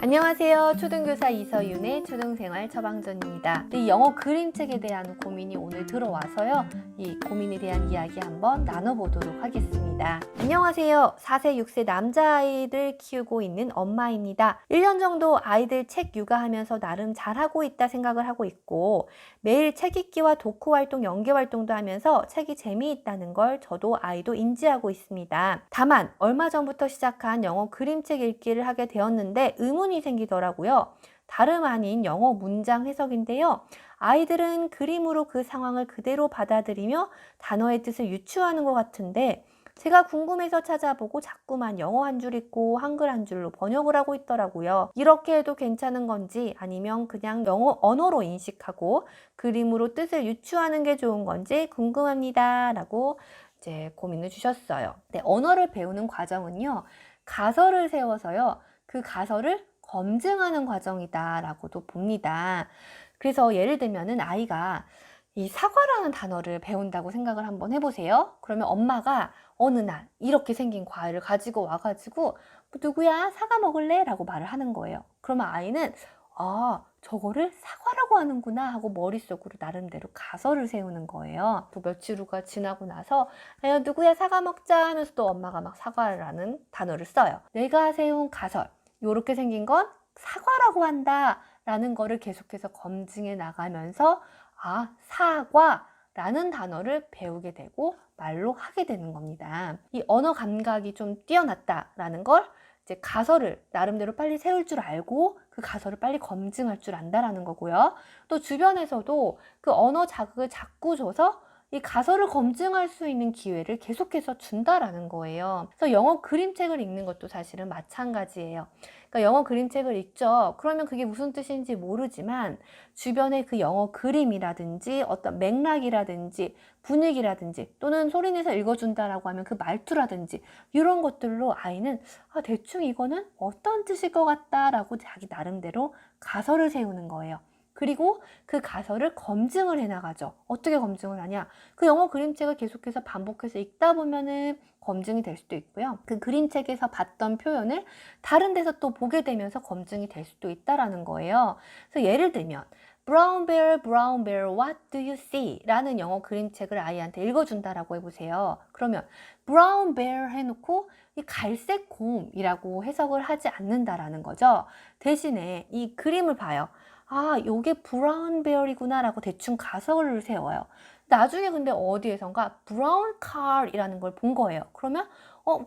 안녕하세요. 초등교사 이서윤의 초등생활 처방전입니다. 이 영어 그림책에 대한 고민이 오늘 들어와서요. 이 고민에 대한 이야기 한번 나눠보도록 하겠습니다. 안녕하세요. 4세, 6세 남자아이들 키우고 있는 엄마입니다. 1년 정도 아이들 책 육아하면서 나름 잘하고 있다 생각을 하고 있고 매일 책 읽기와 독후 활동, 연계 활동도 하면서 책이 재미있다는 걸 저도 아이도 인지하고 있습니다. 다만 얼마 전부터 시작한 영어 그림책 읽기를 하게 되었는데 의문이 생기더라고요. 다름 아닌 영어 문장 해석인데요. 아이들은 그림으로 그 상황을 그대로 받아들이며 단어의 뜻을 유추하는 것 같은데 제가 궁금해서 찾아보고 자꾸만 영어 한 줄 읽고 한글 한 줄로 번역을 하고 있더라고요. 이렇게 해도 괜찮은 건지 아니면 그냥 영어 언어로 인식하고 그림으로 뜻을 유추하는 게 좋은 건지 궁금합니다. 라고 이제 고민을 주셨어요. 네, 언어를 배우는 과정은요. 가설을 세워서요. 그 가설을 검증하는 과정이다 라고도 봅니다. 그래서 예를 들면은 아이가 이 사과라는 단어를 배운다고 생각을 한번 해보세요. 그러면 엄마가 어느 날 이렇게 생긴 과일을 가지고 와가지고 누구야 사과 먹을래? 라고 말을 하는 거예요. 그러면 아이는 아 저거를 사과라고 하는구나 하고 머릿속으로 나름대로 가설을 세우는 거예요. 또 며칠 후가 지나고 나서 누구야 사과 먹자 하면서 또 엄마가 막 사과라는 단어를 써요. 내가 세운 가설 요렇게 생긴 건 사과라고 한다 라는 거를 계속해서 검증해 나가면서 아 사과라는 단어를 배우게 되고 말로 하게 되는 겁니다. 이 언어 감각이 좀 뛰어났다라는 걸 이제 가설을 나름대로 빨리 세울 줄 알고 그 가설을 빨리 검증할 줄 안다라는 거고요. 또 주변에서도 그 언어 자극을 자꾸 줘서 이 가설을 검증할 수 있는 기회를 계속해서 준다라는 거예요. 그래서 영어 그림책을 읽는 것도 사실은 마찬가지예요. 그러니까 영어 그림책을 읽죠. 그러면 그게 무슨 뜻인지 모르지만 주변의 그 영어 그림이라든지 어떤 맥락이라든지 분위기라든지 또는 소리내서 읽어준다라고 하면 그 말투라든지 이런 것들로 아이는 대충 이거는 어떤 뜻일 것 같다라고 자기 나름대로 가설을 세우는 거예요. 그리고 그 가설을 검증을 해나가죠. 어떻게 검증을 하냐? 그 영어 그림책을 계속해서 반복해서 읽다 보면은 검증이 될 수도 있고요. 그 그림책에서 봤던 표현을 다른 데서 또 보게 되면서 검증이 될 수도 있다라는 거예요. 그래서 예를 들면 Brown bear, brown bear, what do you see? 라는 영어 그림책을 아이한테 읽어준다라고 해보세요. 그러면 brown bear 해놓고 이 갈색 곰이라고 해석을 하지 않는다라는 거죠. 대신에 이 그림을 봐요. 아, 요게 브라운 베어리구나 라고 대충 가설을 세워요. 나중에 근데 어디에선가 브라운 칼이라는 걸 본 거예요. 그러면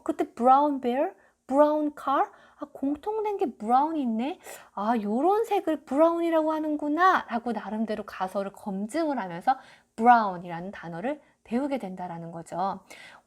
그때 브라운 베어, 브라운 칼? 아, 공통된 게 브라운이 있네? 아, 요런 색을 브라운이라고 하는구나 라고 나름대로 가설을 검증을 하면서 브라운이라는 단어를 배우게 된다라는 거죠.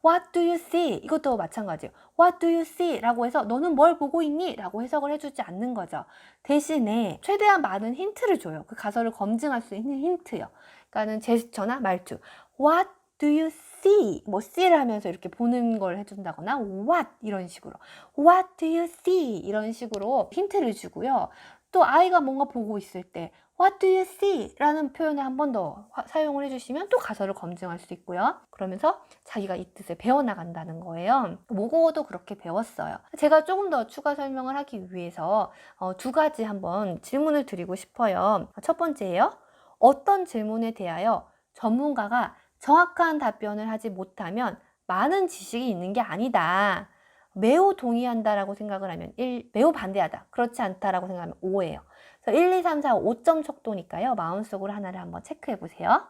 What do you see? 이것도 마찬가지예요. What do you see? 라고 해서 너는 뭘 보고 있니? 라고 해석을 해주지 않는 거죠. 대신에 최대한 많은 힌트를 줘요. 그 가설을 검증할 수 있는 힌트요. 그러니까는 제스처나 말투. What do you see? 뭐 see를 하면서 이렇게 보는 걸 해준다거나 what 이런 식으로 What do you see? 이런 식으로 힌트를 주고요. 또 아이가 뭔가 보고 있을 때 What do you see? 라는 표현을 한 번 더 사용을 해주시면 또 가설을 검증할 수 있고요. 그러면서 자기가 이 뜻을 배워나간다는 거예요. 모국어도 그렇게 배웠어요. 제가 조금 더 추가 설명을 하기 위해서 두 가지 한번 질문을 드리고 싶어요. 첫 번째예요. 어떤 질문에 대하여 전문가가 정확한 답변을 하지 못하면 많은 지식이 있는 게 아니다. 매우 동의한다라고 생각을 하면 1, 매우 반대하다. 그렇지 않다라고 생각하면 5예요. 그래서 1, 2, 3, 4, 5점 척도니까요. 마음속으로 하나를 한번 체크해 보세요.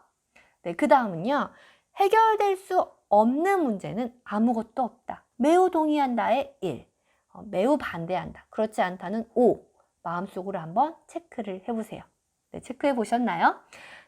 네, 그 다음은요. 해결될 수 없는 문제는 아무것도 없다. 매우 동의한다의 1, 매우 반대한다. 그렇지 않다는 5. 마음속으로 한번 체크를 해보세요. 네, 체크해 보셨나요?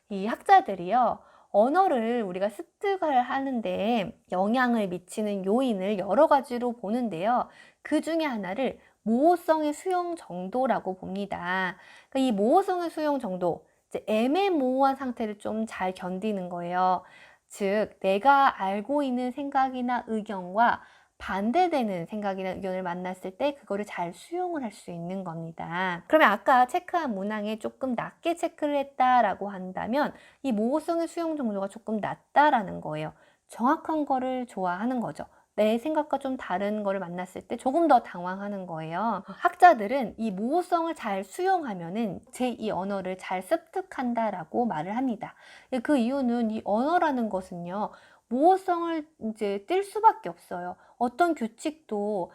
이 학자들이요. 언어를 우리가 습득을 하는데 영향을 미치는 요인을 여러 가지로 보는데요. 그 중에 하나를 모호성의 수용 정도라고 봅니다. 그러니까 이 모호성의 수용 정도, 이제 애매모호한 상태를 좀 잘 견디는 거예요. 즉, 내가 알고 있는 생각이나 의견과 반대되는 생각이나 의견을 만났을 때 그거를 잘 수용을 할 수 있는 겁니다. 그러면 아까 체크한 문항에 조금 낮게 체크를 했다라고 한다면 이 모호성의 수용 정도가 조금 낮다라는 거예요. 정확한 거를 좋아하는 거죠. 내 생각과 좀 다른 거를 만났을 때 조금 더 당황하는 거예요. 학자들은 이 모호성을 잘 수용하면은 제2 언어를 잘 습득한다라고 말을 합니다. 그 이유는 이 언어라는 것은요, 모호성을 이제 띌 수밖에 없어요. 어떤 규칙도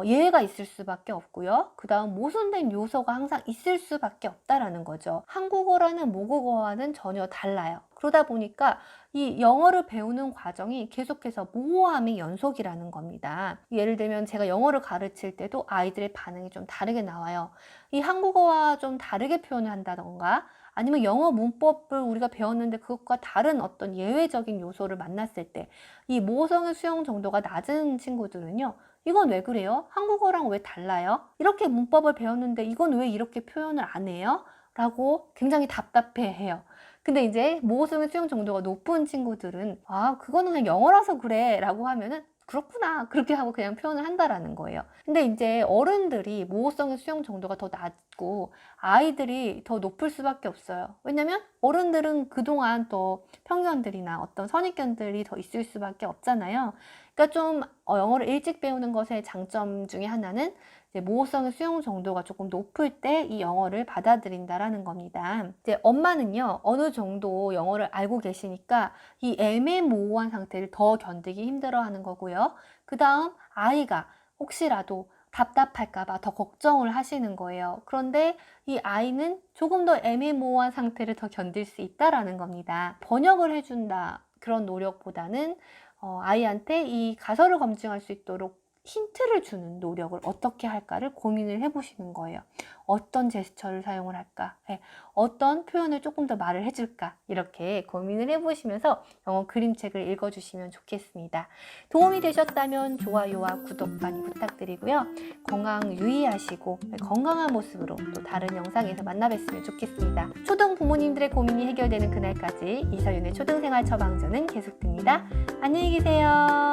예외가 있을 수밖에 없고요. 그 다음 모순된 요소가 항상 있을 수밖에 없다라는 거죠. 한국어라는 모국어와는 전혀 달라요. 그러다 보니까 이 영어를 배우는 과정이 계속해서 모호함의 연속이라는 겁니다. 예를 들면 제가 영어를 가르칠 때도 아이들의 반응이 좀 다르게 나와요. 이 한국어와 좀 다르게 표현을 한다던가 아니면 영어 문법을 우리가 배웠는데 그것과 다른 어떤 예외적인 요소를 만났을 때 이 모호성의 수용 정도가 낮은 친구들은요, 이건 왜 그래요? 한국어랑 왜 달라요? 이렇게 문법을 배웠는데 이건 왜 이렇게 표현을 안 해요? 라고 굉장히 답답해 해요. 근데 이제 모호성의 수용 정도가 높은 친구들은 그거는 그냥 영어라서 그래 라고 하면은 그렇구나 그렇게 하고 그냥 표현을 한다라는 거예요. 근데 이제 어른들이 모호성의 수용 정도가 더 낮고 아이들이 더 높을 수밖에 없어요. 왜냐면 어른들은 그동안 또 편견들이나 어떤 선입견들이 더 있을 수밖에 없잖아요. 그러니까 좀 영어를 일찍 배우는 것의 장점 중에 하나는 이제 모호성의 수용 정도가 조금 높을 때 이 영어를 받아들인다라는 겁니다. 이제 엄마는요, 어느 정도 영어를 알고 계시니까 이 애매모호한 상태를 더 견디기 힘들어하는 거고요. 그 다음 아이가 혹시라도 답답할까봐 더 걱정을 하시는 거예요. 그런데 이 아이는 조금 더 애매모호한 상태를 더 견딜 수 있다라는 겁니다. 번역을 해준다 그런 노력보다는 아이한테 이 가설을 검증할 수 있도록 힌트를 주는 노력을 어떻게 할까를 고민을 해보시는 거예요. 어떤 제스처를 사용을 할까? 어떤 표현을 조금 더 말을 해줄까? 이렇게 고민을 해보시면서 영어 그림책을 읽어주시면 좋겠습니다. 도움이 되셨다면 좋아요와 구독 많이 부탁드리고요. 건강 유의하시고 건강한 모습으로 또 다른 영상에서 만나 뵀으면 좋겠습니다. 초등 부모님들의 고민이 해결되는 그날까지 이서윤의 초등생활 처방전은 계속됩니다. 안녕히 계세요.